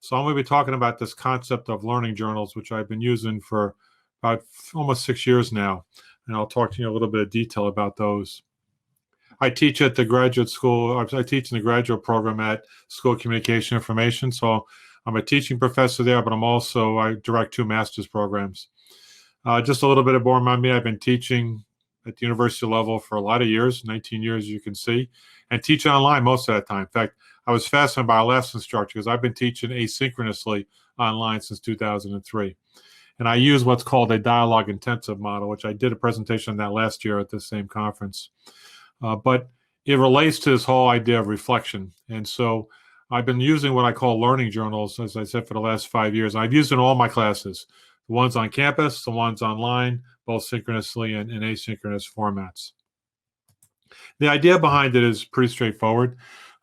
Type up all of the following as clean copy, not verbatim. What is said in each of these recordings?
So I'm going to be talking about this concept of learning journals, which I've been using for about almost 6 years now. And I'll talk to you a little bit of detail about those. I teach at the graduate school. I teach in the graduate program at School of Communication Information. So I'm a teaching professor there, but I direct 2 master's programs. Just a little bit more about me. I've been teaching at the university level for a lot of years, 19 years, as you can see, and teaching online most of that time. In fact, I was fascinated by our lesson structure because I've been teaching asynchronously online since 2003. And I use what's called a dialogue intensive model, which I did a presentation on that last year at the same conference. But it relates to this whole idea of reflection. And so I've been using what I call learning journals, as I said, for the last 5 years. I've used it in all my classes, the ones on campus, the ones online, both synchronously and in asynchronous formats. The idea behind it is pretty straightforward.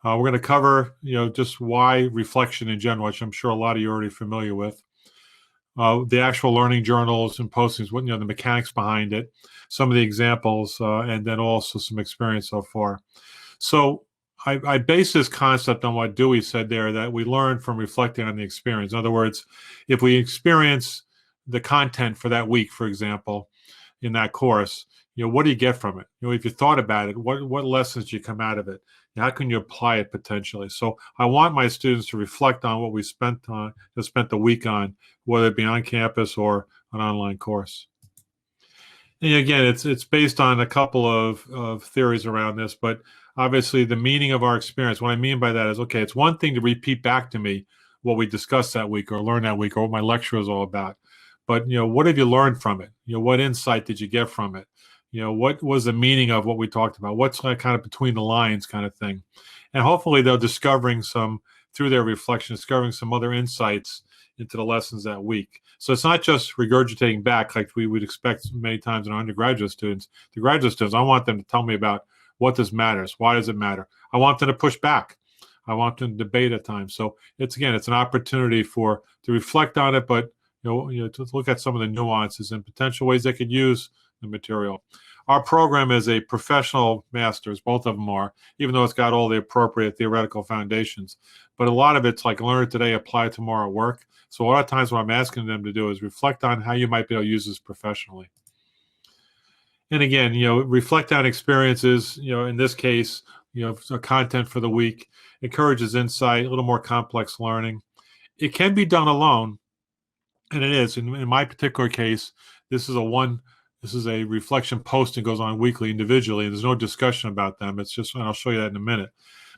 We're going to cover, just why reflection in general, which I'm sure a lot of you are already familiar with. The actual learning journals and postings, the mechanics behind it, some of the examples, and then also some experience so far. So I base this concept on what Dewey said there, that we learn from reflecting on the experience. In other words, if we experience the content for that week, for example, in that course, what do you get from it? If you thought about it, what lessons do you come out of it? How can you apply it potentially? So I want my students to reflect on what we spent the week on, whether it be on campus or an online course. And again, it's based on a couple of theories around this, but obviously the meaning of our experience, what I mean by that is, okay, it's one thing to repeat back to me what we discussed that week or learned that week or what my lecture was all about. But, what have you learned from it? What insight did you get from it? What was the meaning of what we talked about? What's kind of between the lines kind of thing? And hopefully they're discovering through their reflection, discovering some other insights into the lessons that week. So it's not just regurgitating back like we would expect many times in our undergraduate students. The graduate students, I want them to tell me about what this matters. Why does it matter? I want them to push back. I want them to debate at times. So it's an opportunity to reflect on it, but to look at some of the nuances and potential ways they could use the material. Our program is a professional master's, both of them are, even though it's got all the appropriate theoretical foundations. But a lot of it's like learn it today, apply it tomorrow at work. So a lot of times what I'm asking them to do is reflect on how you might be able to use this professionally. And again, reflect on experiences, in this case, content for the week, encourages insight, a little more complex learning. It can be done alone, and it is. In my particular case, this is a reflection post that goes on weekly individually, and there's no discussion about them. It's just, and I'll show you that in a minute.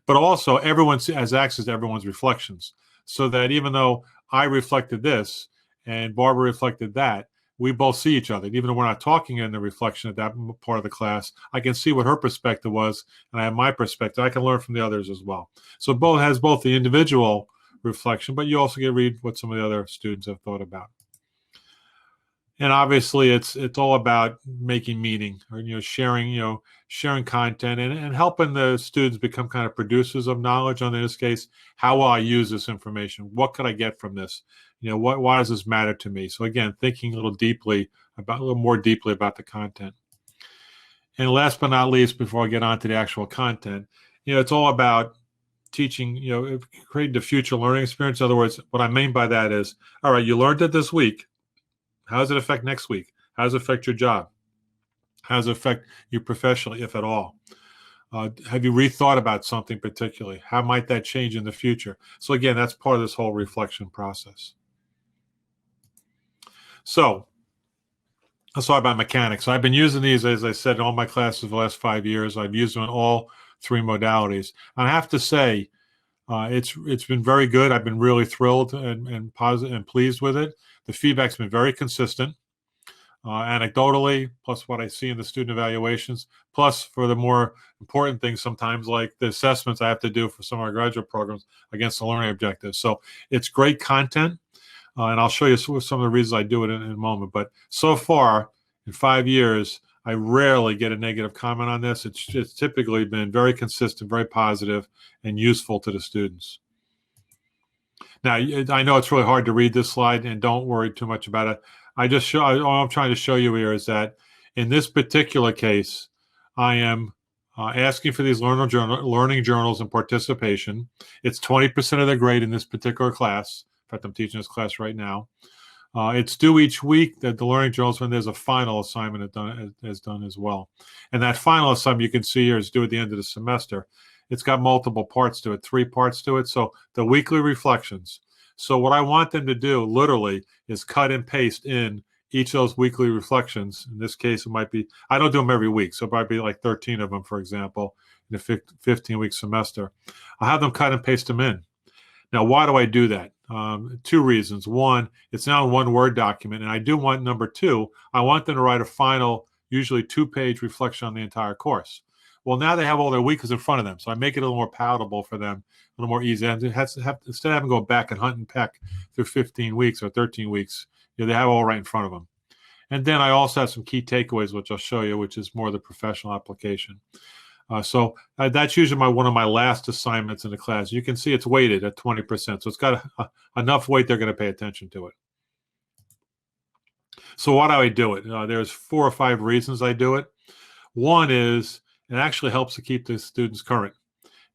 But also, everyone has access to everyone's reflections, so that even though I reflected this and Barbara reflected that, we both see each other. Even though we're not talking in the reflection at that part of the class, I can see what her perspective was, and I have my perspective. I can learn from the others as well. So both has both the individual reflection, but you also get to read what some of the other students have thought about. And obviously, it's all about making meaning, or sharing content and helping the students become kind of producers of knowledge. In this case, how will I use this information? What could I get from this? Why does this matter to me? So again, thinking a little more deeply about the content. And last but not least, before I get on to the actual content, it's all about teaching, creating the future learning experience. In other words, what I mean by that is, all right, you learned it this week. How does it affect next week? How does it affect your job? How does it affect you professionally, if at all? Have you rethought about something particularly? How might that change in the future? So again, that's part of this whole reflection process. So let's talk about mechanics. So I've been using these, as I said, in all my classes for the last 5 years. I've used them in all 3 modalities. And I have to say, it's been very good. I've been really thrilled and positive and pleased with it. The feedback's been very consistent, anecdotally, plus what I see in the student evaluations, plus for the more important things sometimes, like the assessments I have to do for some of our graduate programs against the learning objectives. So it's great content, and I'll show you some of the reasons I do it in a moment. But so far, in 5 years, I rarely get a negative comment on this. It's typically been very consistent, very positive, and useful to the students. Now, I know it's really hard to read this slide, and don't worry too much about it. All I'm trying to show you here is that in this particular case, I am asking for these learning journals and participation. It's 20% of their grade in this particular class, In fact, I'm teaching this class right now. It's due each week. That the learning journals when there's a final assignment is done as well. And that final assignment you can see here is due at the end of the semester. It's got multiple parts to it, 3 parts to it. So the weekly reflections. So what I want them to do literally is cut and paste in each of those weekly reflections. In this case, it might be, I don't do them every week. So it might be like 13 of them, for example, in a 15-week semester. I'll have them cut and paste them in. Now, why do I do that? 2 reasons. One, it's now in one Word document. And I do want, number 2, I want them to write a final, usually 2-page reflection on the entire course. Well, now they have all their weeklies in front of them. So I make it a little more palatable for them, a little more easy. And instead of having to go back and hunt and peck through 15 weeks or 13 weeks, they have it all right in front of them. And then I also have some key takeaways, which I'll show you, which is more the professional application. So that's usually one of my last assignments in the class. You can see it's weighted at 20%. So it's got enough weight they're going to pay attention to it. So why do I do it? There's 4 or 5 reasons I do it. One is it actually helps to keep the students current.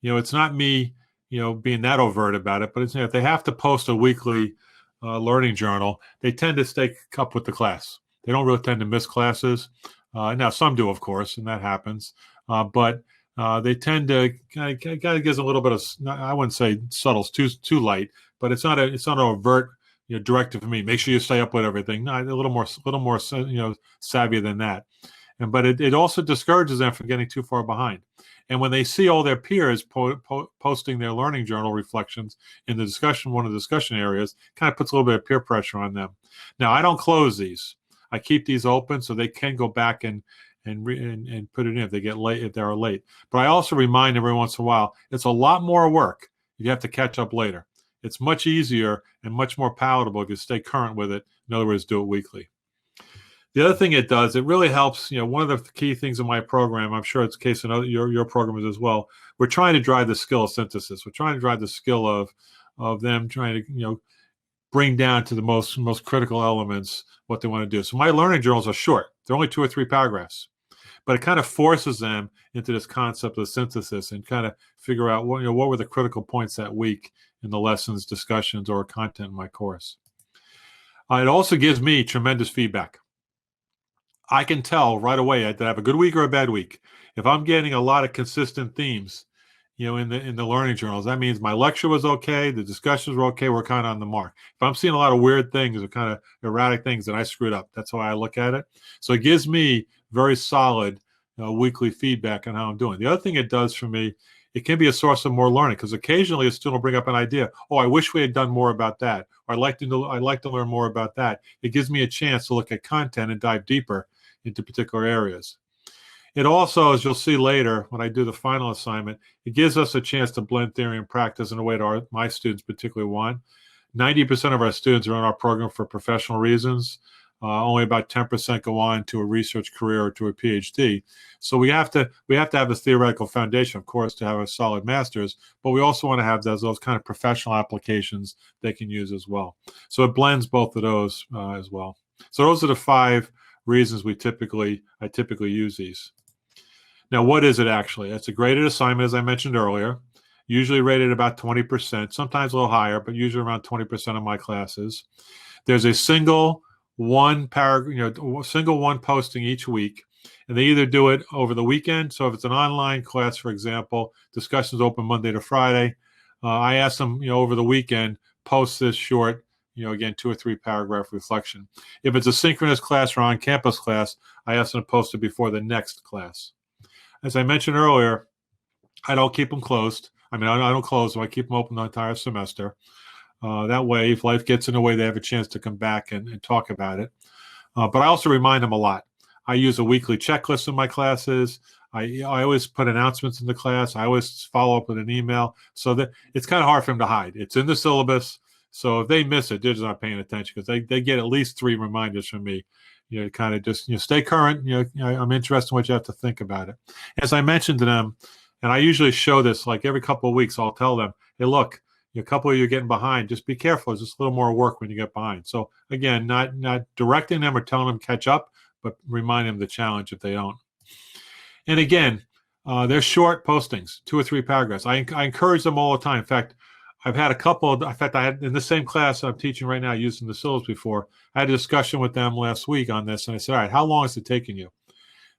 It's not me, being that overt about it, but it's, if they have to post a weekly learning journal, they tend to stay up with the class. They don't really tend to miss classes. Now, some do, of course, and that happens. But they tend to kind of gives a little bit of, I wouldn't say subtle, too light, but it's not an overt directive for me. Make sure you stay up with everything. No, a little more savvy than that. But it also discourages them from getting too far behind. And when they see all their peers posting their learning journal reflections in the discussion, one of the discussion areas, kind of puts a little bit of peer pressure on them. Now, I don't close these. I keep these open so they can go back and put it in if they get late, if they're late. But I also remind every once in a while, it's a lot more work. You have to catch up later. It's much easier and much more palatable if you stay current with it. In other words, do it weekly. The other thing it does, it really helps. One of the key things in my program, I'm sure it's the case in your programs as well. We're trying to drive the skill of synthesis. We're trying to drive the skill of them trying to bring down to the most critical elements what they want to do. So my learning journals are short. They're only 2 or 3 paragraphs. But it kind of forces them into this concept of synthesis and kind of figure out what were the critical points that week in the lessons, discussions, or content in my course. It also gives me tremendous feedback. I can tell right away that I have a good week or a bad week. If I'm getting a lot of consistent themes, in the learning journals, that means my lecture was okay, the discussions were okay, we're kind of on the mark. If I'm seeing a lot of weird things or kind of erratic things, then I screwed up. That's how I look at it. So it gives me very solid weekly feedback on how I'm doing. The other thing it does for me, it can be a source of more learning, because occasionally a student will bring up an idea. Oh, I wish we had done more about that. Or I'd like to learn more about that. It gives me a chance to look at content and dive deeper into particular areas. It also, as you'll see later when I do the final assignment, it gives us a chance to blend theory and practice in a way that my students particularly want. 90% of our students are in our program for professional reasons. Only about 10% go on to a research career or to a PhD. So we have to have a theoretical foundation, of course, to have a solid master's, but we also want to have those kind of professional applications they can use as well. So it blends both of those as well. So those are the 5 reasons I typically use these. Now, what is it actually? It's a graded assignment, as I mentioned earlier, usually rated about 20%, sometimes a little higher, but usually around 20% of my classes. There's a single one posting each week, and they either do it over the weekend. So if it's an online class, for example, discussions open Monday to Friday. I ask them, over the weekend, post this short, again, 2 or 3 paragraph reflection. If it's a synchronous class or on-campus class, I ask them to post it before the next class. As I mentioned earlier, I don't keep them closed. I don't close them. I keep them open the entire semester. That way, if life gets in the way, they have a chance to come back and talk about it. But I also remind them a lot. I use a weekly checklist in my classes. I always put announcements in the class. I always follow up with an email, so that it's kind of hard for them to hide. It's in the syllabus. So if they miss it, they're just not paying attention, because they get at least 3 reminders from me. Kind of just stay current. I'm interested in what you have to think about it. As I mentioned to them, and I usually show this like every couple of weeks, I'll tell them, hey, look, a couple of you are getting behind. Just be careful. It's just a little more work when you get behind. So again, not directing them or telling them catch up, but remind them the challenge if they don't. And again, they're short postings, 2 or 3 paragraphs. I encourage them all the time. In fact, I've had a couple. In fact, I had in the same class I'm teaching right now, using the syllabus before. I had a discussion with them last week on this, and I said, "All right, how long is it taking you?"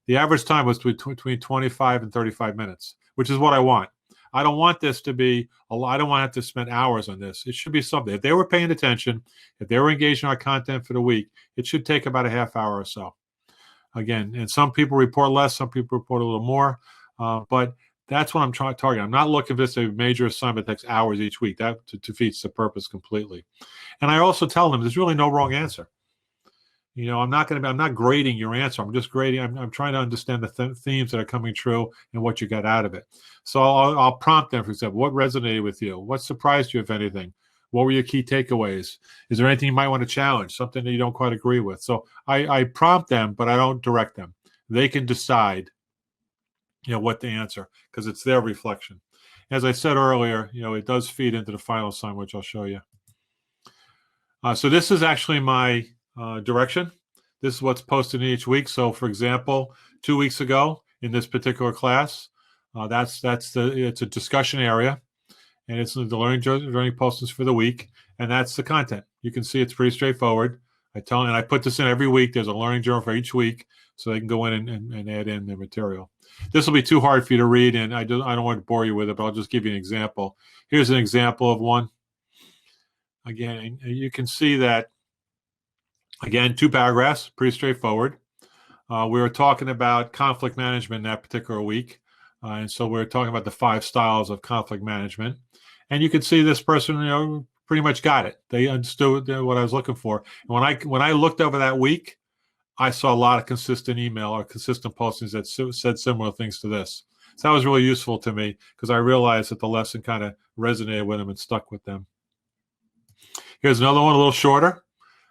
The average time was between 25 and 35 minutes, which is what I want. I don't want this to be a lot. I don't want to have to spend hours on this. It should be something. If they were paying attention, if they were engaged in our content for the week, it should take about a half hour or so. Again, and some people report less, some people report a little more, but that's what I'm trying to target. I'm not looking for this a major assignment that takes hours each week. That defeats the purpose completely. And I also tell them there's really no wrong answer. I'm not grading your answer. I'm just grading. I'm trying to understand the themes that are coming true and what you got out of it. So I'll prompt them, for example, what resonated with you? What surprised you, if anything? What were your key takeaways? Is there anything you might want to challenge, something that you don't quite agree with? So I prompt them, but I don't direct them. They can decide, what to answer, because it's their reflection. As I said earlier, it does feed into the final assignment, which I'll show you. So this is actually my direction. This is what's posted each week. So, for example, 2 weeks ago in this particular class, it's a discussion area, and it's the learning postings for the week, and that's the content. You can see it's pretty straightforward. I put this in every week. There's a learning journal for each week, so they can go in and add in the material. This will be too hard for you to read, and I don't want to bore you with it, but I'll just give you an example. Here's an example of one. Again, you can see that. Again, 2 paragraphs, pretty straightforward. We were talking about conflict management that particular week. And so we're talking about the 5 styles of conflict management. And you can see this person, pretty much got it. They understood what I was looking for. And when I looked over that week, I saw a lot of consistent email or consistent postings that said similar things to this. So that was really useful to me because I realized that the lesson kind of resonated with them and stuck with them. Here's another one, a little shorter.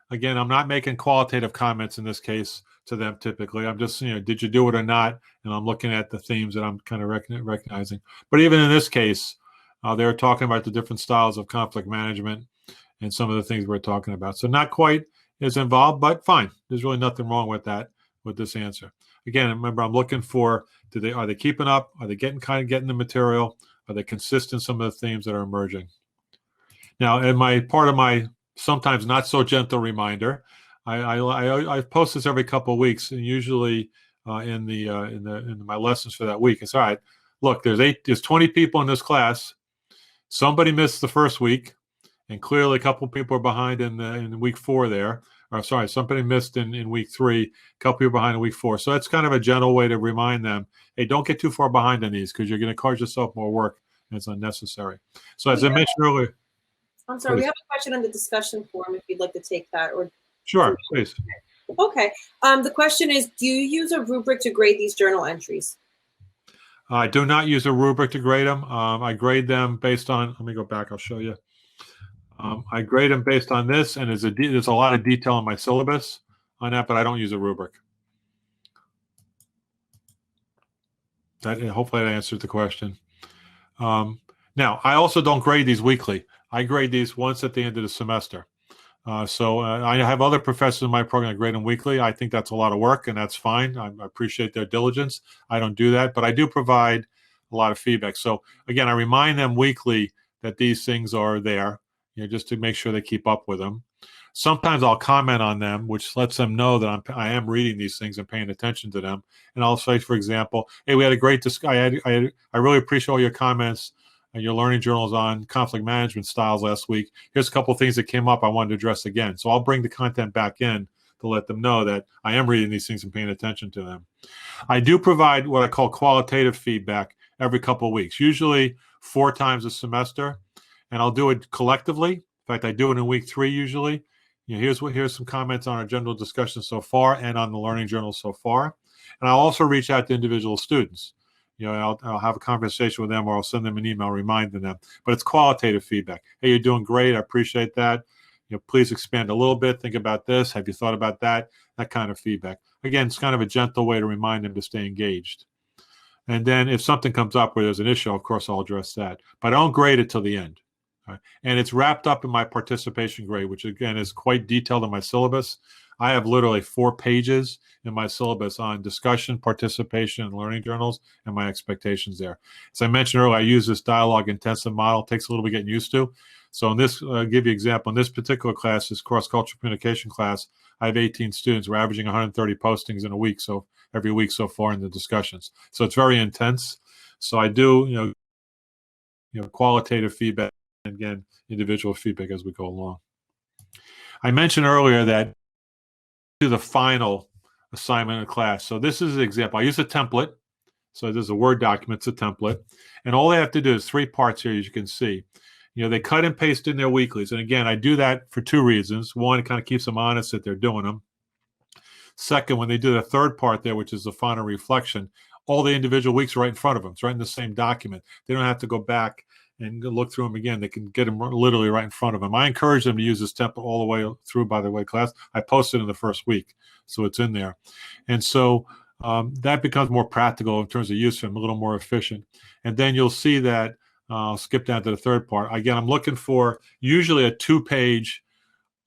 Again, I'm not making qualitative comments in this case to them typically. I'm just, did you do it or not? And I'm looking at the themes that I'm kind of recognizing. But even in this case, they were talking about the different styles of conflict management and some of the things we're talking about. So not quite as involved, but fine. There's really nothing wrong with that, with this answer. Again, remember, I'm looking for, are they keeping up? Are they getting the material? Are they consistent, some of the themes that are emerging? Now, in part of my sometimes not so gentle reminder, I post this every couple of weeks, and usually in my lessons for that week. It's all right. Look, there's 20 people in this class. Somebody missed the first week, and clearly a couple of people are behind in week 4 there. Or sorry, somebody missed in week 3. A couple people behind in week 4. So that's kind of a gentle way to remind them, hey, don't get too far behind on these because you're going to cause yourself more work and it's unnecessary. So as I mentioned earlier. I'm sorry, we have a question on the discussion forum if you'd like to take that. Or sure, please. Okay. The question is, do you use a rubric to grade these journal entries? I do not use a rubric to grade them. I grade them based on, let me go back, I'll show you. I grade them based on this, and there's a lot of detail in my syllabus on that, but I don't use a rubric. Hopefully that answers the question. Now, I also don't grade these weekly. I grade these once at the end of the semester. So I have other professors in my program that grade them weekly. I think that's a lot of work, and that's fine. I appreciate their diligence. I don't do that, but I do provide a lot of feedback. So again, I remind them weekly that these things are there, just to make sure they keep up with them. Sometimes I'll comment on them, which lets them know that I am reading these things and paying attention to them. And I'll say, for example, hey, we had a great discussion. I really appreciate all your comments and your learning journals on conflict management styles last week. Here's a couple of things that came up I wanted to address again. So I'll bring the content back in to let them know that I am reading these things and paying attention to them. I do provide what I call qualitative feedback every couple of weeks, usually 4 times a semester, and I'll do it collectively. In fact, I do it in week 3 usually. Here's some comments on our general discussion so far and on the learning journal so far. And I'll also reach out to individual students. I'll have a conversation with them, or I'll send them an email reminding them. But it's qualitative feedback. Hey, you're doing great. I appreciate that. Please expand a little bit. Think about this. Have you thought about that? That kind of feedback. Again, it's kind of a gentle way to remind them to stay engaged. And then if something comes up where there's an issue, of course, I'll address that. But I don't grade it till the end. Right? And it's wrapped up in my participation grade, which, again, is quite detailed in my syllabus. I have literally 4 pages in my syllabus on discussion, participation, and learning journals, and my expectations there. As I mentioned earlier, I use this dialogue intensive model. It takes a little bit getting used to. So in this, I'll give you an example. In this particular class, this cross-cultural communication class, I have 18 students. We're averaging 130 postings in a week, so every week so far in the discussions. So it's very intense. So I do, qualitative feedback, and again, individual feedback as we go along. I mentioned earlier that to the final assignment in class. So this is an example. I use a template. So there's a Word document, it's a template. And all they have to do is 3 parts here, as you can see. They cut and paste in their weeklies. And again, I do that for 2 reasons. One, it kind of keeps them honest that they're doing them. Second, when they do the 3rd part there, which is the final reflection, all the individual weeks are right in front of them. It's right in the same document. They don't have to go back and look through them again. They can get them literally right in front of them. I encourage them to use this template all the way through, by the way, class. I posted in the first week, so it's in there. And so that becomes more practical in terms of use for them, a little more efficient. And then you'll see that, I'll skip down to the 3rd part. Again, I'm looking for usually a 2-page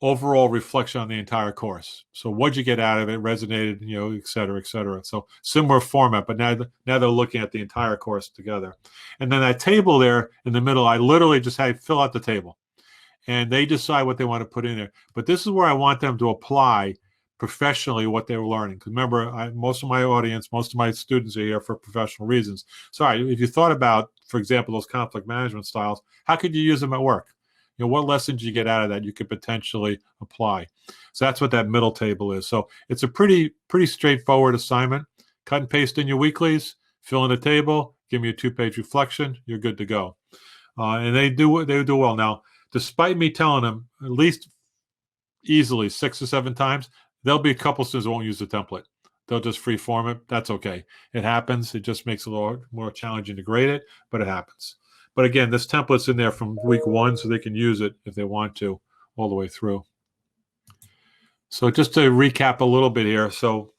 overall reflection on the entire course. So what'd you get out of it, resonated, et cetera, et cetera. So similar format, but now they're looking at the entire course together. And then that table there in the middle, I literally just had fill out the table. And they decide what they want to put in there. But this is where I want them to apply professionally what they were learning. Because remember, most of my audience, most of my students are here for professional reasons. So if you thought about, for example, those conflict management styles, how could you use them at work? What lessons you get out of that you could potentially apply. So that's what that middle table is. So it's a pretty straightforward assignment. Cut and paste in your weeklies, fill in a table, give me a 2-page reflection, you're good to go. And they do well. Now, despite me telling them at least easily 6 or 7 times, there'll be a couple students who won't use the template. They'll just free-form it. That's okay. It happens. It just makes it a little more challenging to grade it, but it happens. But again, this template's in there from week 1, so they can use it if they want to all the way through. So just to recap a little bit here. So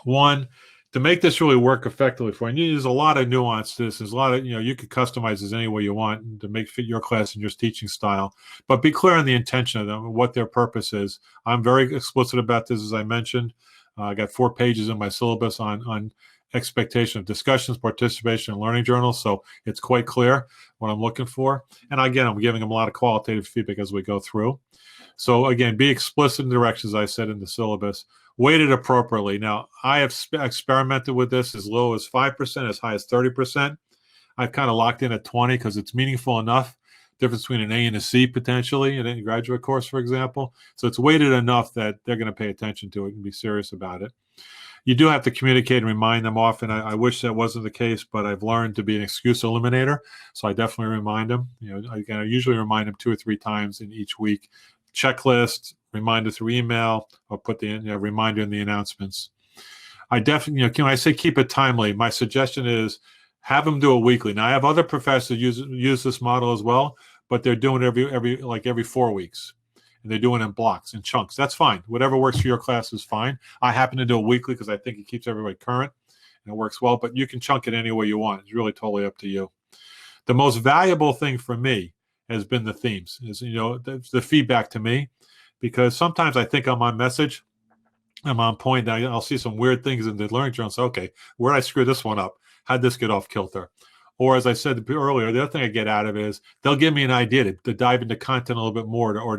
1, to make this really work effectively for you, there's a lot of nuance to this. There's a lot of, you could customize this any way you want to make fit your class and your teaching style. But be clear on the intention of them, what their purpose is. I'm very explicit about this, as I mentioned. I got 4 pages in my syllabus on expectation of discussions, participation, and learning journals. So it's quite clear what I'm looking for. And again, I'm giving them a lot of qualitative feedback as we go through. So again, be explicit in directions, I said in the syllabus. Weighted appropriately. Now, I have experimented with this as low as 5%, as high as 30%. I've kind of locked in at 20 because it's meaningful enough. Difference between an A and a C potentially in any graduate course, for example. So it's weighted enough that they're going to pay attention to it and be serious about it. You do have to communicate and remind them often. I wish that wasn't the case, but I've learned to be an excuse eliminator. So I definitely remind them. I usually remind them 2 or 3 times in each week. Checklist, reminder through email, or put the reminder in the announcements. I definitely, when I say keep it timely, my suggestion is have them do it weekly. Now I have other professors use this model as well, but they're doing it every 4 weeks. And they're doing it in blocks and chunks. That's fine. Whatever works for your class is fine. I happen to do it weekly because I think it keeps everybody current and it works well, but you can chunk it any way you want. It's really totally up to you. The most valuable thing for me has been the themes, is the feedback to me, because sometimes I think I'm on message, I'm on point. I'll see some weird things in the learning journal and say, okay, where did I screw this one up? How'd this get off kilter? Or as I said earlier, the other thing I get out of it is they'll give me an idea to dive into content a little bit more, or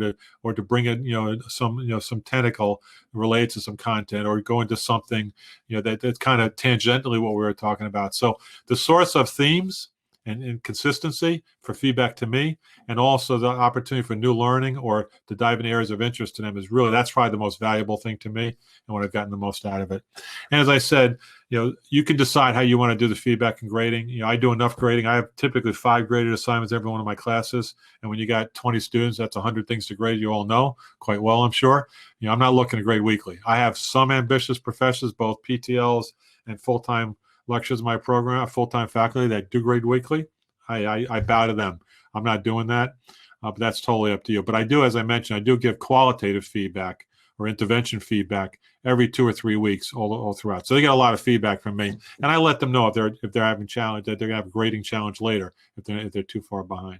to bring in some tentacle related to some content, or go into something that's kind of tangentially what we were talking about. So the source of themes and consistency for feedback to me, and also the opportunity for new learning or to dive in areas of interest to them that's probably the most valuable thing to me and what I've gotten the most out of it. And as I said, you can decide how you want to do the feedback and grading. I do enough grading. I have typically 5 graded assignments every one of my classes. And when you got 20 students, that's 100 things to grade. You all know quite well, I'm sure. I'm not looking to grade weekly. I have some ambitious professors, both PTLs and full-time lectures in my program, full-time faculty that do grade weekly. I bow to them. I'm not doing that, but that's totally up to you. But I do, as I mentioned, I do give qualitative feedback or intervention feedback every 2 or 3 weeks all throughout. So they get a lot of feedback from me, and I let them know if they're having challenge, that they're gonna have a grading challenge later if they're too far behind.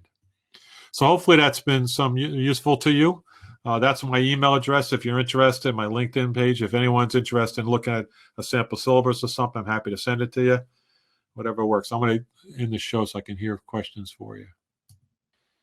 So hopefully that's been some useful to you. That's my email address if you're interested, my LinkedIn page. If anyone's interested in looking at a sample syllabus or something, I'm happy to send it to you. Whatever works. I'm going to end the show so I can hear questions for you.